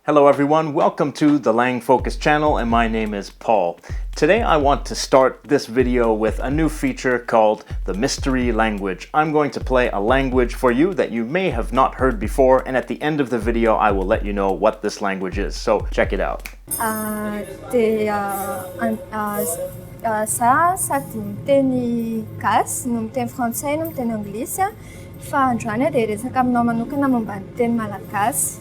Hello everyone, welcome to the Lang Focus channel and my name is Paul. Today I want to start this video with a new feature called the mystery language. I'm going to play a language for you that you may have not heard before, and at the end of the video I will let you know what this language is. So check it out. Za sady miteny gasy, no miteny frantsay, no miteny anglisy fa androany dia resaka aminao manokana momba ny teny malagasy.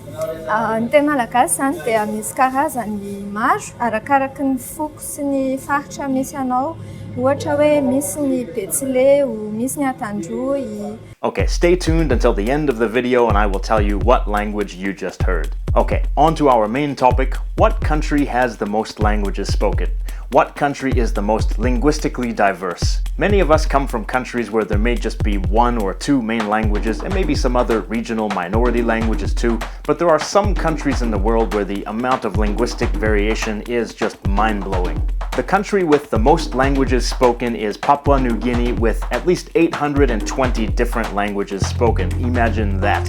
Ny teny malagasy zany dia misy karazany maro arakaraky ny foko sy ny faritra misy anao. Ohatra hoe misy ny betsileo, misy ny atandroy. Okay, stay tuned until the end of the video and I will tell you what language you just heard. Okay, on to our main topic. What country has the most languages spoken? What country is the most linguistically diverse? Many of us come from countries where there may just be one or two main languages and maybe some other regional minority languages too, but there are some countries in the world where the amount of linguistic variation is just mind-blowing. The country with the most languages spoken is Papua New Guinea, with at least 820 different languages spoken. Imagine that.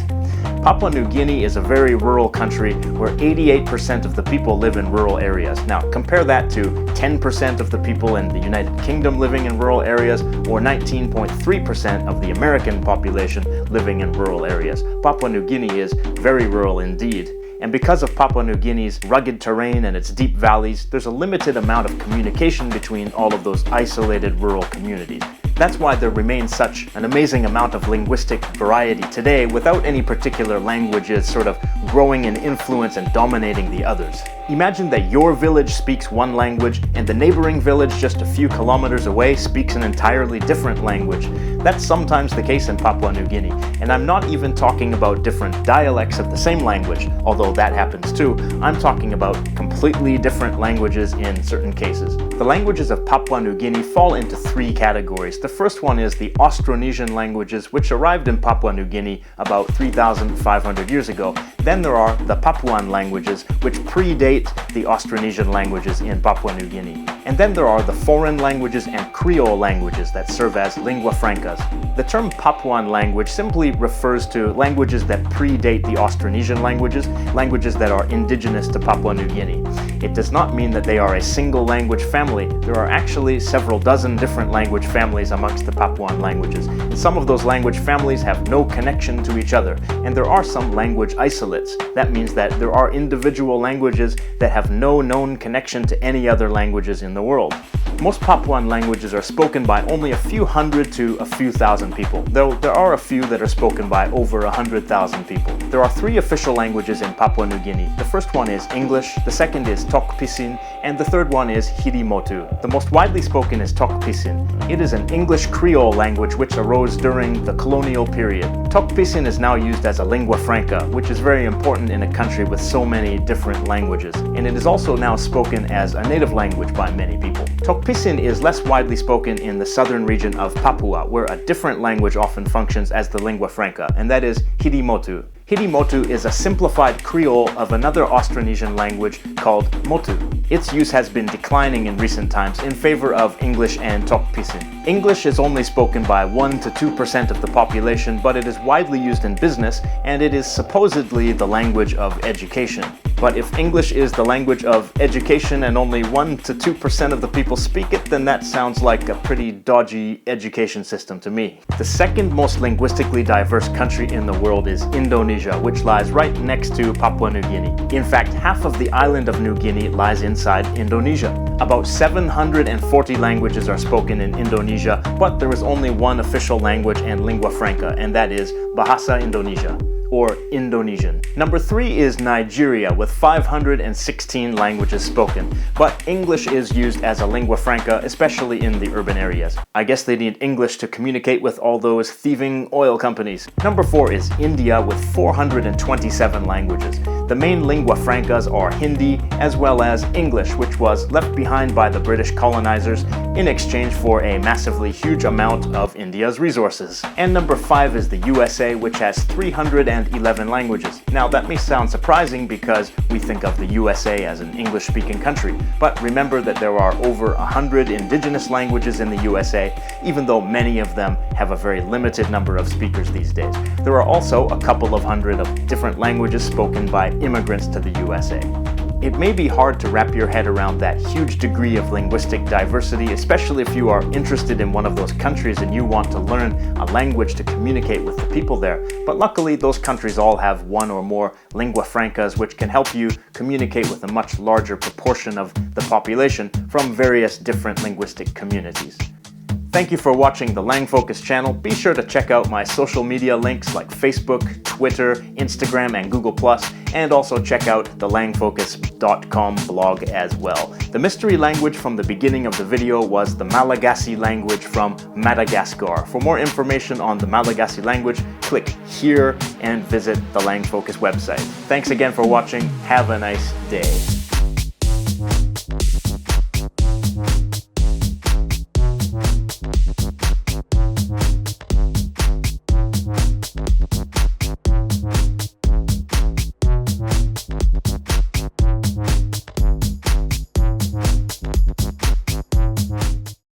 Papua New Guinea is a very rural country where 88% of the people live in rural areas. Now compare that to 10% of the people in the United Kingdom living in rural areas, or 19.3% of the American population living in rural areas. Papua New Guinea is very rural indeed. And because of Papua New Guinea's rugged terrain and its deep valleys, there's a limited amount of communication between all of those isolated rural communities. That's why there remains such an amazing amount of linguistic variety today, without any particular languages sort of growing in influence and dominating the others. Imagine that your village speaks one language and the neighboring village just a few kilometers away speaks an entirely different language. That's sometimes the case in Papua New Guinea, and I'm not even talking about different dialects of the same language, although that happens too. I'm talking about completely different languages in certain cases. The languages of Papua New Guinea fall into three categories. The first one is the Austronesian languages, which arrived in Papua New Guinea about 3,500 years ago. Then there are the Papuan languages, which predate the Austronesian languages in Papua New Guinea. And then there are the foreign languages and Creole languages that serve as lingua francas. The term Papuan language simply refers to languages that predate the Austronesian languages, languages that are indigenous to Papua New Guinea. It does not mean that they are a single language family. There are actually several dozen different language families amongst the Papuan languages. And some of those language families have no connection to each other. And there are some language isolates. That means that there are individual languages that have no known connection to any other languages in the world. Most Papuan languages are spoken by only a few hundred to a few thousand people, though there are a few that are spoken by over 100,000 people. There are three official languages in Papua New Guinea. The first one is English, the second is Tok Pisin, and the third one is Hidimotu. The most widely spoken is Tok Pisin. It is an English Creole language which arose during the colonial period. Tok Pisin is now used as a lingua franca, which is very important in a country with so many different languages, and it is also now spoken as a native language by many people. Tok Pisin is less widely spoken in the southern region of Papua, where a different language often functions as the lingua franca, and that is Hidimotu. Hidimotu is a simplified Creole of another Austronesian language called Motu. Its use has been declining in recent times in favor of English and Tok Pisin. English is only spoken by 1 to 2% of the population, but it is widely used in business, and it is supposedly the language of education. But if English is the language of education and only 1 to 2% of the people speak it, then that sounds like a pretty dodgy education system to me. The second most linguistically diverse country in the world is Indonesia, which lies right next to Papua New Guinea. In fact, half of the island of New Guinea lies inside Indonesia. About 740 languages are spoken in Indonesia, but there is only one official language and lingua franca, and that is Bahasa Indonesia, or Indonesian. Number 3 is Nigeria, with 516 languages spoken, but English is used as a lingua franca, especially in the urban areas. I guess they need English to communicate with all those thieving oil companies. Number 4 is India, with 427 languages. The main lingua francas are Hindi as well as English, which was left behind by the British colonizers in exchange for a massively huge amount of India's resources. And number 5 is the USA, which has 311 languages. Now that may sound surprising because we think of the USA as an English-speaking country, but remember that there are over 100 indigenous languages in the USA, even though many of them have a very limited number of speakers these days. There are also a couple of hundred of different languages spoken by immigrants to the USA. It may be hard to wrap your head around that huge degree of linguistic diversity, especially if you are interested in one of those countries and you want to learn a language to communicate with the people there. But luckily, those countries all have one or more lingua francas, which can help you communicate with a much larger proportion of the population from various different linguistic communities. Thank you for watching the Lang Focus channel. Be sure to check out my social media links like Facebook, Twitter, Instagram, and Google+, and also check out the langfocus.com blog as well. The mystery language from the beginning of the video was the Malagasy language from Madagascar. For more information on the Malagasy language, click here and visit the Lang Focus website. Thanks again for watching. Have a nice day.